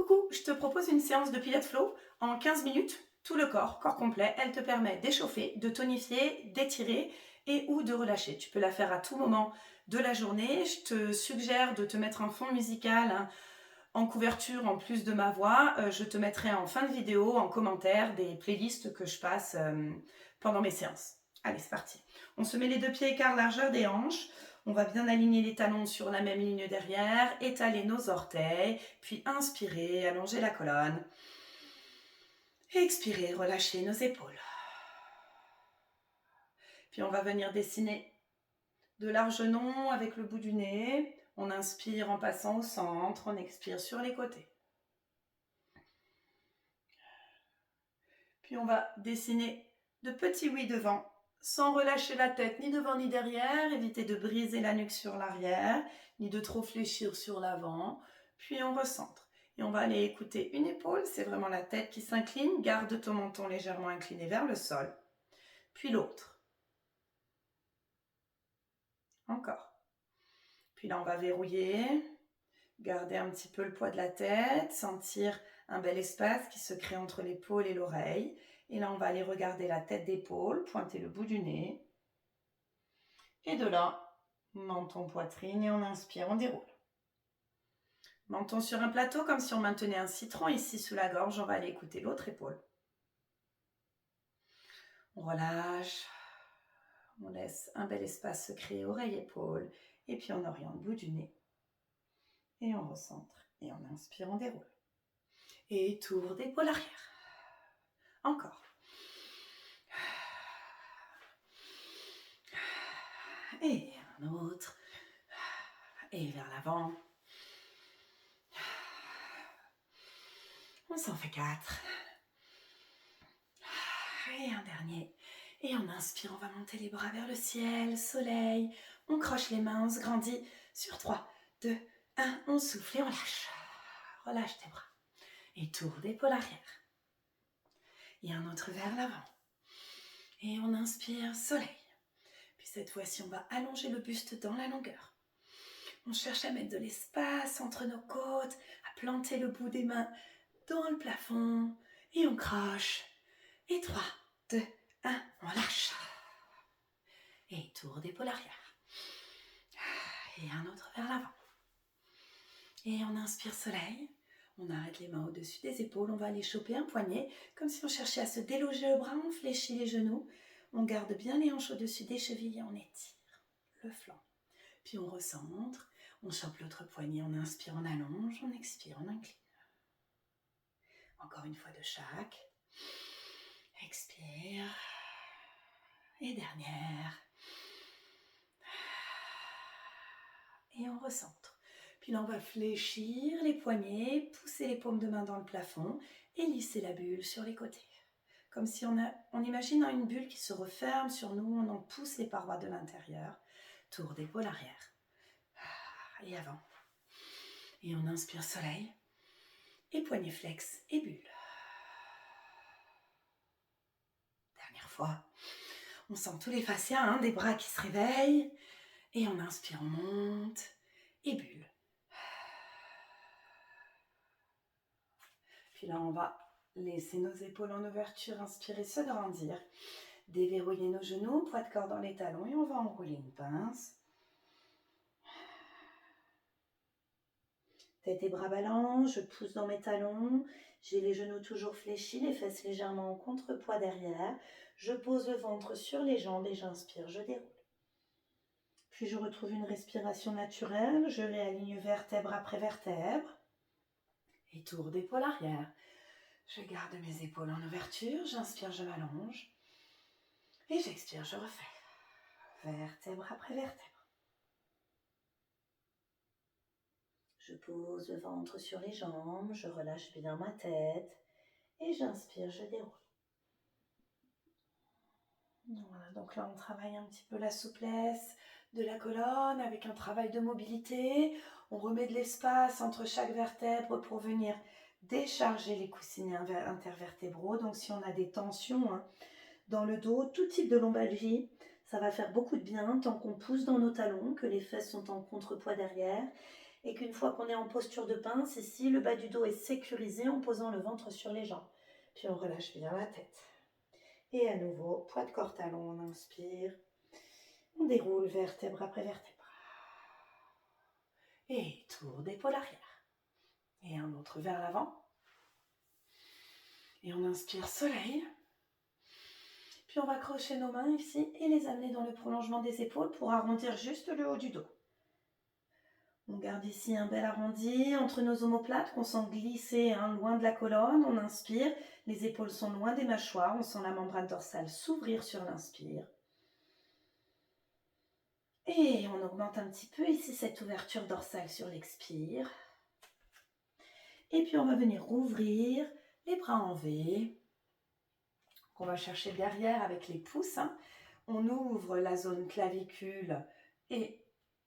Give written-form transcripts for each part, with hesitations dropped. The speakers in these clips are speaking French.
Coucou, je te propose une séance de Pilates Flow en 15 minutes, tout le corps, corps complet. Elle te permet d'échauffer, de tonifier, d'étirer et ou de relâcher. Tu peux la faire à tout moment de la journée. Je te suggère de te mettre un fond musical en couverture en plus de ma voix. Je te mettrai en fin de vidéo, en commentaire, des playlists que je passe pendant mes séances. Allez, c'est parti. On se met les deux pieds écart largeur des hanches. On va bien aligner les talons sur la même ligne derrière, étaler nos orteils, puis inspirer, allonger la colonne. Expirer, relâcher nos épaules. Puis on va venir dessiner de larges longs avec le bout du nez. On inspire en passant au centre, on expire sur les côtés. Puis on va dessiner de petits oui devant, sans relâcher la tête ni devant ni derrière. Éviter de briser la nuque sur l'arrière, ni de trop fléchir sur l'avant. Puis on recentre. Et on va aller écouter une épaule, c'est vraiment la tête qui s'incline. Garde ton menton légèrement incliné vers le sol. Puis l'autre. Encore. Puis là, on va verrouiller. Garder un petit peu le poids de la tête. Sentir un bel espace qui se crée entre l'épaule et l'oreille. Et là, on va aller regarder la tête d'épaule, pointer le bout du nez. Et de là, menton, poitrine, et on inspire, on déroule. Menton sur un plateau, comme si on maintenait un citron ici sous la gorge. On va aller écouter l'autre épaule. On relâche. On laisse un bel espace se créer, oreille-épaule. Et puis on oriente le bout du nez. Et on recentre. Et on inspire, on déroule. Et tour d'épaule arrière. Encore. Et un autre. Et vers l'avant. On s'en fait 4. Et un dernier. Et on inspire, on va monter les bras vers le ciel, soleil. On croche les mains, on se grandit. Sur 3, 2, 1, on souffle et on lâche. Relâche tes bras. Et tour d'épaule arrière. Et un autre vers l'avant. Et on inspire, soleil. Puis cette fois-ci, on va allonger le buste dans la longueur. On cherche à mettre de l'espace entre nos côtes, à planter le bout des mains dans le plafond. Et on croche. Et 3, 2, 1, on lâche. Et tour d'épaule arrière. Et un autre vers l'avant. Et on inspire soleil. On arrête les mains au-dessus des épaules. On va aller choper un poignet, comme si on cherchait à se déloger le bras. On fléchit les genoux. On garde bien les hanches au-dessus des chevilles et on étire le flanc. Puis on recentre. On chope l'autre poignet. On inspire, on allonge. On expire, on incline. Encore une fois de chaque. Expire. Et dernière. Et on recentre. Puis là, on va fléchir les poignets, pousser les paumes de main dans le plafond et lisser la bulle sur les côtés. Comme si on imagine une bulle qui se referme sur nous, on en pousse les parois de l'intérieur. Tour d'épaule arrière. Et avant. Et on inspire soleil. Et poignet flex et bulle. Dernière fois. On sent tous les fascias, des bras qui se réveillent. Et on inspire, on monte. Et bulle. Puis là, on va laisser nos épaules en ouverture, inspirer, se grandir. Déverrouiller nos genoux, poids de corps dans les talons et on va enrouler une pince. Tête et bras ballants, je pousse dans mes talons. J'ai les genoux toujours fléchis, les fesses légèrement en contrepoids derrière. Je pose le ventre sur les jambes et j'inspire, je déroule. Puis je retrouve une respiration naturelle. Je réaligne vertèbre après vertèbre. Et tour d'épaule arrière. Je garde mes épaules en ouverture. J'inspire, je m'allonge. Et j'expire, je refais. Vertèbre après vertèbre. Je pose le ventre sur les jambes. Je relâche bien ma tête. Et j'inspire, je déroule. Voilà, donc là on travaille un petit peu la souplesse de la colonne avec un travail de mobilité. On remet de l'espace entre chaque vertèbre pour venir décharger les coussinets intervertébraux. Donc si on a des tensions dans le dos, tout type de lombalgie, ça va faire beaucoup de bien tant qu'on pousse dans nos talons, que les fesses sont en contrepoids derrière Et qu'une fois qu'on est en posture de pince, ici, le bas du dos est sécurisé en posant le ventre sur les jambes. Puis on relâche bien la tête. Et à nouveau, poids de corps talon, on inspire. On déroule vertèbre après vertèbre. Et tour d'épaule arrière. Et un autre vers l'avant. Et on inspire soleil. Puis on va crocher nos mains ici et les amener dans le prolongement des épaules pour arrondir juste le haut du dos. On garde ici un bel arrondi entre nos omoplates qu'on sent glisser loin de la colonne. On inspire, les épaules sont loin des mâchoires. On sent la membrane dorsale s'ouvrir sur l'inspire. Et on augmente un petit peu ici cette ouverture dorsale sur l'expire. Et puis on va venir rouvrir les bras en V. On va chercher derrière avec les pouces. On ouvre la zone clavicule et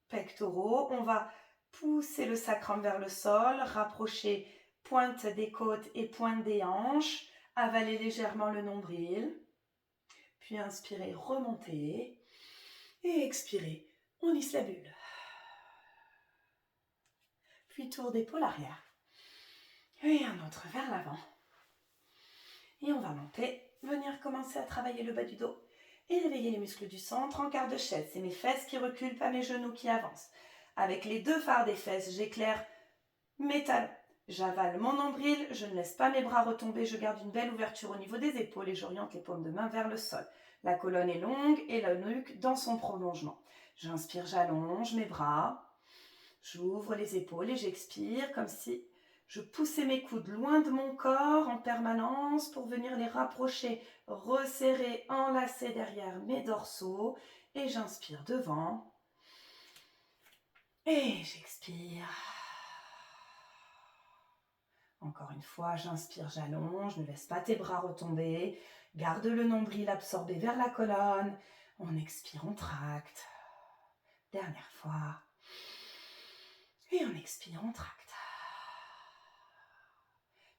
pectoraux. On va pousser le sacrum vers le sol, rapprocher pointe des côtes et pointe des hanches, avaler légèrement le nombril. Puis inspirez, remontez. Et expirez, on lisse la bulle. Puis tour d'épaule arrière. Et un autre vers l'avant. Et on va monter, venir commencer à travailler le bas du dos et réveiller les muscles du centre en quart de chaise. C'est mes fesses qui reculent, pas mes genoux qui avancent. Avec les deux phares des fesses, j'éclaire mes talons. J'avale mon nombril, je ne laisse pas mes bras retomber, je garde une belle ouverture au niveau des épaules et j'oriente les paumes de main vers le sol. La colonne est longue et la nuque dans son prolongement. J'inspire, j'allonge mes bras, j'ouvre les épaules et j'expire comme si je poussais mes coudes loin de mon corps en permanence pour venir les rapprocher, resserrer, enlacer derrière mes dorsaux. Et j'inspire devant. Et j'expire. Encore une fois, j'inspire, j'allonge, ne laisse pas tes bras retomber. Garde le nombril absorbé vers la colonne. On expire, on tracte. Dernière fois. Et on expire, on tracte.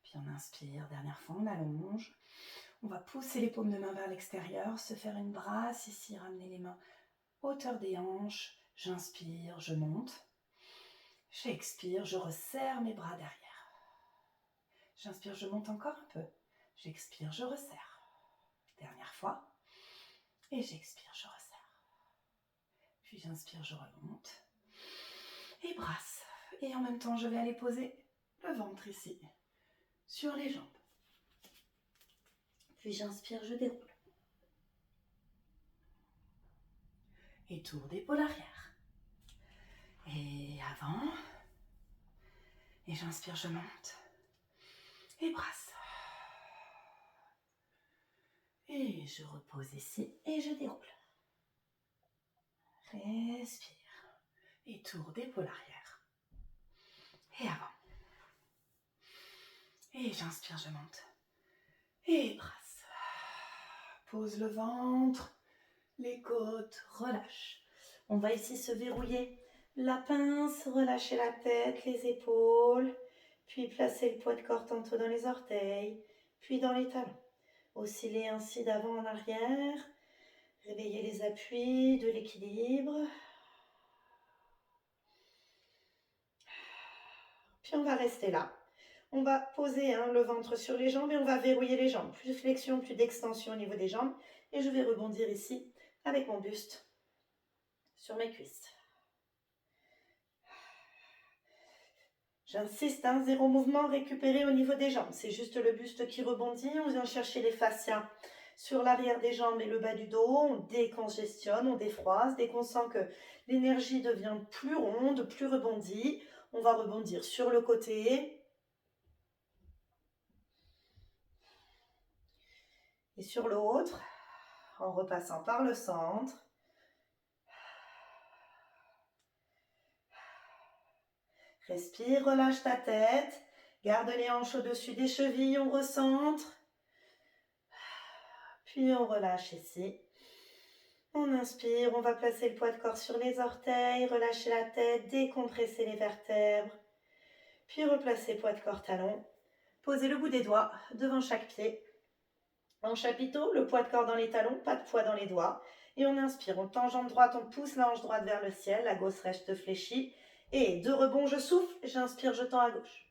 Puis on inspire, dernière fois, on allonge. On va pousser les paumes de main vers l'extérieur, se faire une brasse ici, ramener les mains hauteur des hanches. J'inspire, je monte. J'expire, je resserre mes bras derrière. J'inspire, je monte encore un peu. J'expire, je resserre. Dernière fois. Et j'expire, je resserre. Puis j'inspire, je remonte. Et brasse. Et en même temps, je vais aller poser le ventre ici, sur les jambes. Puis j'inspire, je déroule. Et tour d'épaule arrière. Et avant. Et j'inspire, je monte. Et brasse. Et je repose ici et je déroule. Respire. Et tour d'épaule arrière. Et avant. Et j'inspire, je monte. Et brasse. Pose le ventre, les côtes, relâche. On va ici se verrouiller la pince, relâcher la tête, les épaules, puis placer le poids de corps tantôt dans les orteils, puis dans les talons. Osciller ainsi d'avant en arrière, réveiller les appuis, de l'équilibre. Puis on va rester là. On va poser le ventre sur les jambes et on va verrouiller les jambes. Plus de flexion, plus d'extension au niveau des jambes. Et je vais rebondir ici avec mon buste sur mes cuisses. J'insiste, zéro mouvement récupéré au niveau des jambes. C'est juste le buste qui rebondit. On vient chercher les fascias sur l'arrière des jambes et le bas du dos. On décongestionne, on défroise. Dès qu'on sent que l'énergie devient plus ronde, plus rebondie, on va rebondir sur le côté. Et sur l'autre, en repassant par le centre. Respire, relâche ta tête. Garde les hanches au-dessus des chevilles, on recentre. Puis on relâche ici. On inspire, on va placer le poids de corps sur les orteils, relâcher la tête, décompresser les vertèbres. Puis replacer poids de corps talon. Posez le bout des doigts devant chaque pied. En chapiteau, le poids de corps dans les talons, pas de poids dans les doigts. Et on inspire, on tend jambe droite, on pousse la hanche droite vers le ciel, la gauche reste fléchie. Et de rebond, je souffle, j'inspire, je tends à gauche.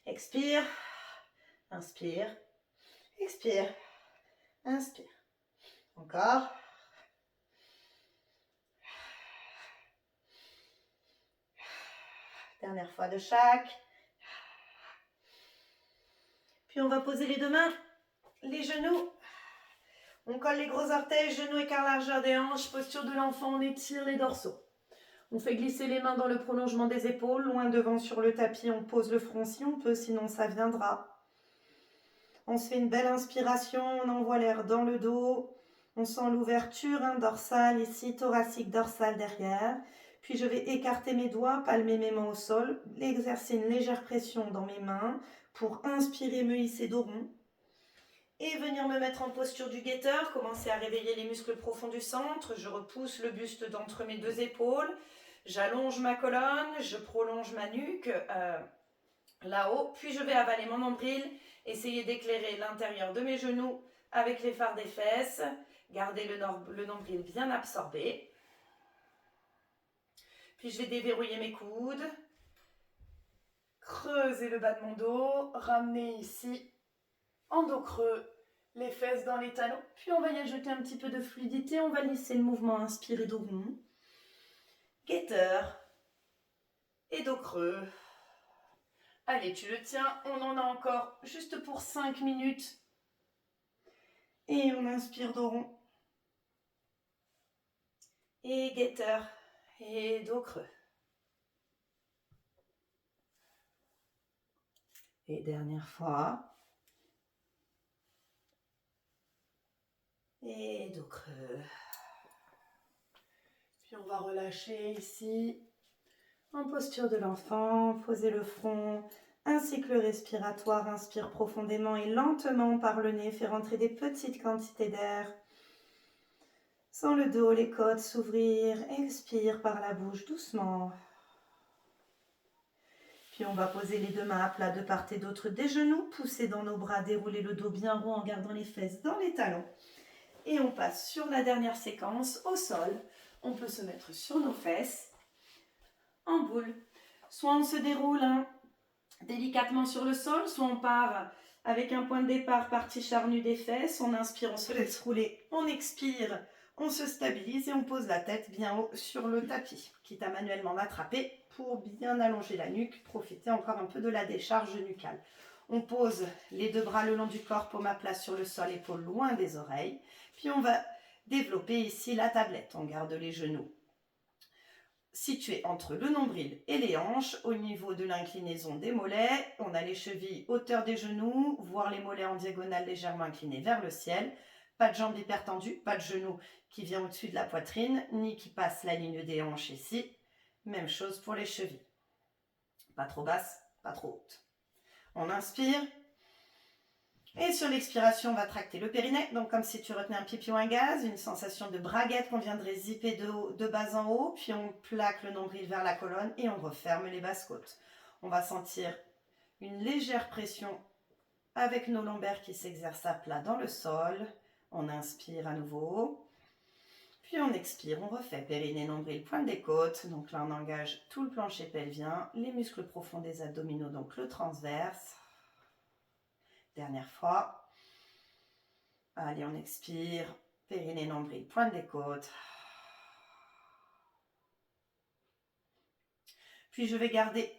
Expire, inspire, expire, inspire. Encore. Dernière fois de chaque. Puis on va poser les deux mains, les genoux. On colle les gros orteils, genoux écart largeur des hanches, posture de l'enfant, on étire les dorsaux. On fait glisser les mains dans le prolongement des épaules, loin devant sur le tapis, on pose le front si on peut, sinon ça viendra. On se fait une belle inspiration, on envoie l'air dans le dos. On sent l'ouverture dorsale ici, thoracique, dorsale derrière. Puis je vais écarter mes doigts, palmer mes mains au sol, exercer une légère pression dans mes mains pour inspirer, me hisser dos rond. Et venir me mettre en posture du guetteur, commencer à réveiller les muscles profonds du centre. Je repousse le buste d'entre mes deux épaules. J'allonge ma colonne, je prolonge ma nuque là-haut. Puis je vais avaler mon nombril, essayer d'éclairer l'intérieur de mes genoux avec les phares des fesses. Garder le nombril bien absorbé. Puis je vais déverrouiller mes coudes. Creuser le bas de mon dos. Ramener ici en dos creux. Les fesses dans les talons. Puis on va y ajouter un petit peu de fluidité. On va lisser le mouvement. Inspirer dos rond. Guetteur. Et dos creux. Allez, tu le tiens. On en a encore juste pour 5 minutes. Et on inspire dos rond. Et guetteur. Et dos creux. Et dernière fois. Et dos creux. Puis on va relâcher ici. En posture de l'enfant, poser le front, un cycle respiratoire, inspire profondément et lentement par le nez, fait rentrer des petites quantités d'air. Sens le dos, les côtes s'ouvrir, expire par la bouche doucement. Puis on va poser les deux mains à plat de part et d'autre des genoux, pousser dans nos bras, dérouler le dos bien rond en gardant les fesses dans les talons. Et on passe sur la dernière séquence au sol. On peut se mettre sur nos fesses. En boule. Soit on se déroule délicatement sur le sol, soit on part avec un point de départ, partie charnue des fesses. On inspire, on se laisse rouler. On expire, on se stabilise et on pose la tête bien haut sur le tapis, quitte à manuellement l'attraper pour bien allonger la nuque, profiter encore un peu de la décharge nucale. On pose les deux bras le long du corps, paume à plat sur le sol, épaules loin des oreilles. Puis on va développer ici la tablette. On garde les genoux situé entre le nombril et les hanches, au niveau de l'inclinaison des mollets. On a les chevilles hauteur des genoux, voire les mollets en diagonale légèrement inclinés vers le ciel. Pas de jambes hypertendues, pas de genou qui vient au-dessus de la poitrine, ni qui passe la ligne des hanches ici. Même chose pour les chevilles. Pas trop basse, pas trop haute. On inspire. Et sur l'expiration, on va tracter le périnée, donc comme si tu retenais un pipi ou un gaz, une sensation de braguette qu'on viendrait zipper de bas en haut, puis on plaque le nombril vers la colonne et on referme les basses côtes. On va sentir une légère pression avec nos lombaires qui s'exercent à plat dans le sol. On inspire à nouveau, puis on expire, on refait périnée, nombril, pointe des côtes. Donc là, on engage tout le plancher pelvien, les muscles profonds des abdominaux, donc le transverse. Dernière fois. Allez, on expire. Périnée, nombril, pointe des côtes. Puis je vais garder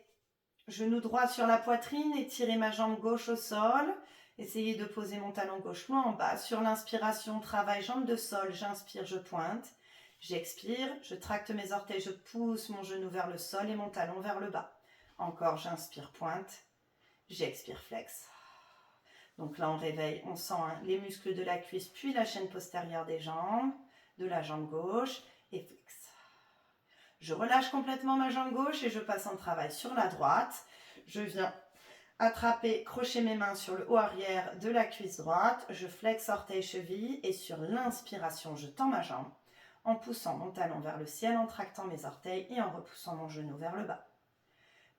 genou droit sur la poitrine, étirer ma jambe gauche au sol. Essayer de poser mon talon gauche loin en bas. Sur l'inspiration, travail jambe de sol. J'inspire, je pointe. J'expire, je tracte mes orteils, je pousse mon genou vers le sol et mon talon vers le bas. Encore, j'inspire, pointe. J'expire, flex. Donc là, on réveille, on sent les muscles de la cuisse, puis la chaîne postérieure des jambes, de la jambe gauche, et flex. Je relâche complètement ma jambe gauche et je passe en travail sur la droite. Je viens attraper, crocher mes mains sur le haut arrière de la cuisse droite. Je flex orteil, cheville et sur l'inspiration, je tends ma jambe en poussant mon talon vers le ciel, en tractant mes orteils et en repoussant mon genou vers le bas.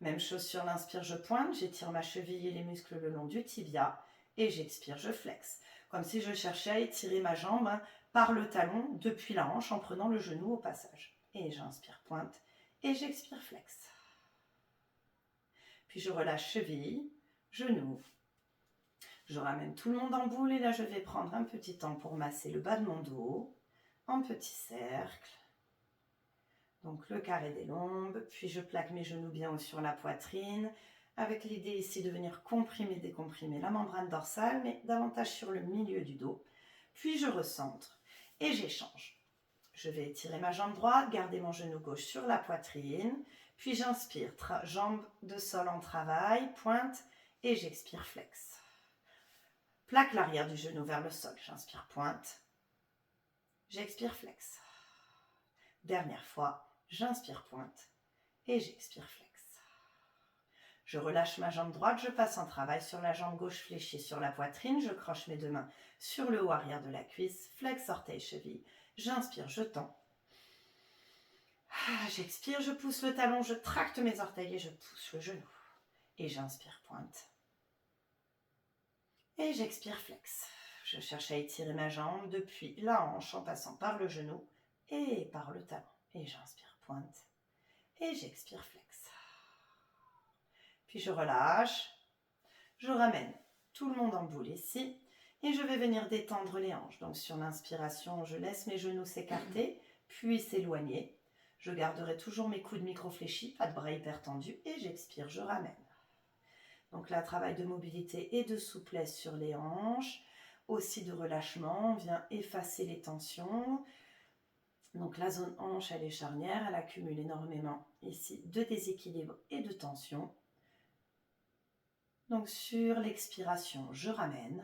Même chose sur l'inspire, je pointe, j'étire ma cheville et les muscles le long du tibia. Et j'expire, je flex. Comme si je cherchais à étirer ma jambe par le talon depuis la hanche en prenant le genou au passage. Et j'inspire, pointe. et j'expire, flex. Puis je relâche cheville, genou. Je ramène tout le monde en boule et là je vais prendre un petit temps pour masser le bas de mon dos en petit cercle. Donc le carré des lombes, puis je plaque mes genoux bien haut sur la poitrine, avec l'idée ici de venir comprimer, décomprimer la membrane dorsale, mais davantage sur le milieu du dos. Puis je recentre et j'échange. Je vais étirer ma jambe droite, garder mon genou gauche sur la poitrine, puis j'inspire, jambe de sol en travail, pointe, et j'expire, flex. Plaque l'arrière du genou vers le sol, j'inspire, pointe, j'expire, flex. Dernière fois. J'inspire, pointe, et j'expire, flex. Je relâche ma jambe droite, je passe en travail sur la jambe gauche fléchie sur la poitrine, je croche mes deux mains sur le haut arrière de la cuisse, flex, orteil, cheville. J'inspire, je tends. J'expire, je pousse le talon, je tracte mes orteils et je pousse le genou. Et j'inspire, pointe. Et j'expire, flex. Je cherche à étirer ma jambe depuis la hanche en passant par le genou et par le talon. Et j'inspire, pointe. Et j'expire, flex. Puis je relâche. Je ramène tout le monde en boule ici. Et je vais venir détendre les hanches. Donc sur l'inspiration, je laisse mes genoux s'écarter, puis s'éloigner. Je garderai toujours mes coudes micro-fléchis, pas de bras hyper tendus. Et j'expire, je ramène. Donc là, travail de mobilité et de souplesse sur les hanches. Aussi de relâchement, on vient effacer les tensions. Donc la zone hanche, elle est charnière, elle accumule énormément ici de déséquilibre et de tension. Donc sur l'expiration, je ramène,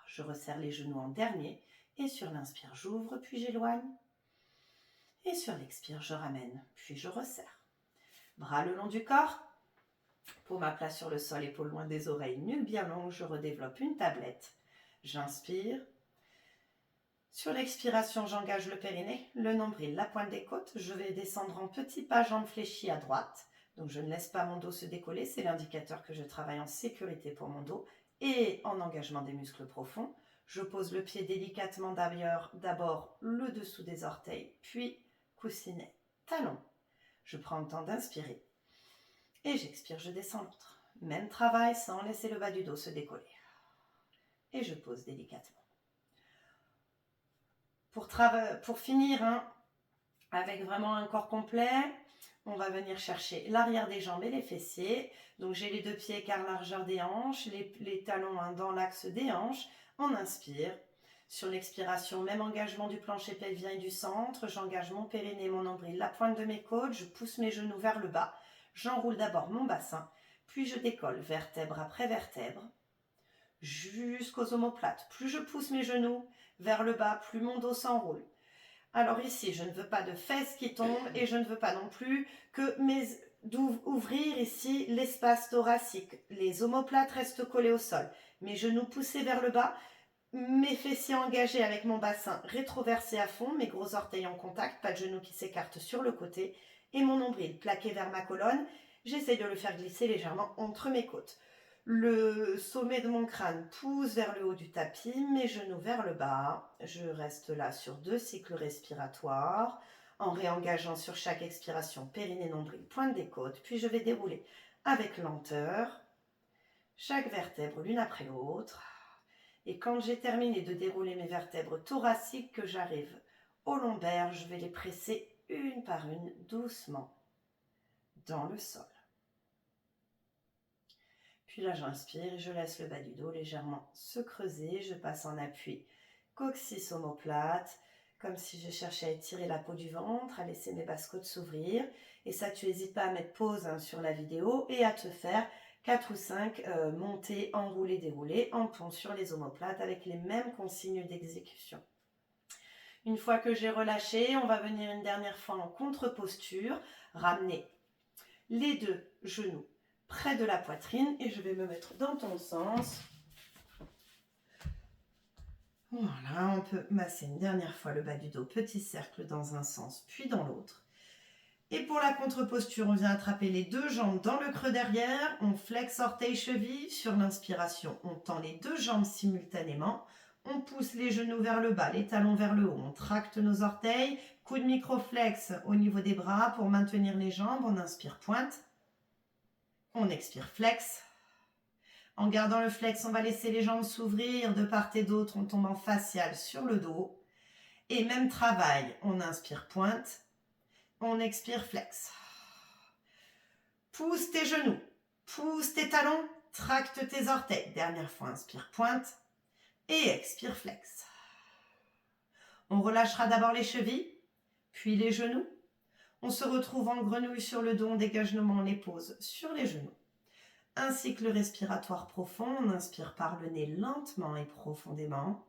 je resserre les genoux en dernier et sur l'inspire, j'ouvre puis j'éloigne. Et sur l'expire, je ramène puis je resserre. Bras le long du corps, paume à plat sur le sol, épaules loin des oreilles, nuque bien longue, je redéveloppe une tablette. J'inspire. Sur l'expiration, j'engage le périnée, le nombril, la pointe des côtes. Je vais descendre en petits pas, jambes fléchies à droite. Donc je ne laisse pas mon dos se décoller, c'est l'indicateur que je travaille en sécurité pour mon dos et en engagement des muscles profonds. Je pose le pied délicatement d'abord le dessous des orteils, puis coussinet, talon. Je prends le temps d'inspirer et j'expire, je descends l'autre. Même travail sans laisser le bas du dos se décoller. Et je pose délicatement. Pour finir, avec vraiment un corps complet, on va venir chercher l'arrière des jambes et les fessiers. Donc j'ai les deux pieds écart largeur des hanches, les talons dans l'axe des hanches. On inspire. Sur l'expiration, même engagement du plancher pelvien et du centre. J'engage mon périnée, mon nombril, la pointe de mes côtes. Je pousse mes genoux vers le bas. J'enroule d'abord mon bassin, puis je décolle vertèbre après vertèbre jusqu'aux omoplates. Plus je pousse mes genoux vers le bas, plus mon dos s'enroule. Alors ici, je ne veux pas de fesses qui tombent et je ne veux pas non plus d'ouvrir ici l'espace thoracique. Les omoplates restent collés au sol. Mes genoux poussés vers le bas, mes fessiers engagés avec mon bassin rétroversé à fond, mes gros orteils en contact, pas de genoux qui s'écartent sur le côté et mon nombril plaqué vers ma colonne. J'essaie de le faire glisser légèrement entre mes côtes. Le sommet de mon crâne pousse vers le haut du tapis, mes genoux vers le bas. Je reste là sur 2 cycles respiratoires, en réengageant sur chaque expiration périnée, nombril, pointe des côtes. Puis je vais dérouler avec lenteur chaque vertèbre l'une après l'autre. Et quand j'ai terminé de dérouler mes vertèbres thoraciques, que j'arrive au lombaire, je vais les presser une par une doucement dans le sol. Puis là, j'inspire et je laisse le bas du dos légèrement se creuser. Je passe en appui coccyx omoplate, comme si je cherchais à étirer la peau du ventre, à laisser mes basses côtes s'ouvrir. Et ça, tu n'hésites pas à mettre pause sur la vidéo et à te faire 4 ou 5 montées, enroulées, déroulées, en pont sur les omoplates avec les mêmes consignes d'exécution. Une fois que j'ai relâché, on va venir une dernière fois en contre-posture, ramener les deux genoux près de la poitrine et je vais me mettre dans ton sens. Voilà, on peut masser une dernière fois le bas du dos, petit cercle dans un sens puis dans l'autre. Et pour la contre-posture, on vient attraper les deux jambes dans le creux derrière, on flexe orteil cheville, sur l'inspiration, on tend les deux jambes simultanément, On pousse les genoux vers le bas, les talons vers le haut. On tracte nos orteils. Coude microflex au niveau des bras pour maintenir les jambes. On inspire, pointe. On expire, flex. En gardant le flex, on va laisser les jambes s'ouvrir de part et d'autre. On tombe en facial sur le dos. Et même travail. On inspire, pointe. On expire, flex. Pousse tes genoux. Pousse tes talons. Tracte tes orteils. Dernière fois, inspire, pointe. Et expire, flex. On relâchera d'abord les chevilles, puis les genoux. On se retrouve en grenouille sur le dos, on dégage nos mains, on les pose sur les genoux. Un cycle respiratoire profond, on inspire par le nez lentement et profondément.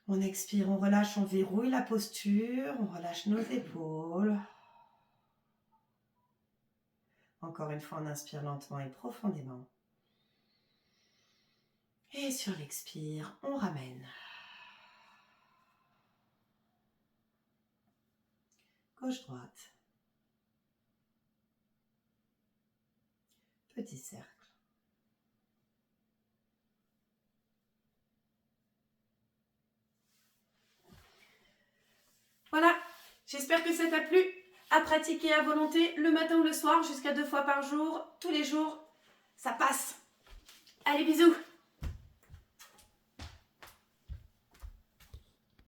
On expire, on relâche, on verrouille la posture, on relâche nos épaules. Encore une fois, on inspire lentement et profondément. Et sur l'expire, on ramène. Gauche-droite. Petit cercle. Voilà, j'espère que ça t'a plu. À pratiquer à volonté le matin ou le soir, jusqu'à 2 fois par jour, tous les jours. Ça passe. Allez, bisous.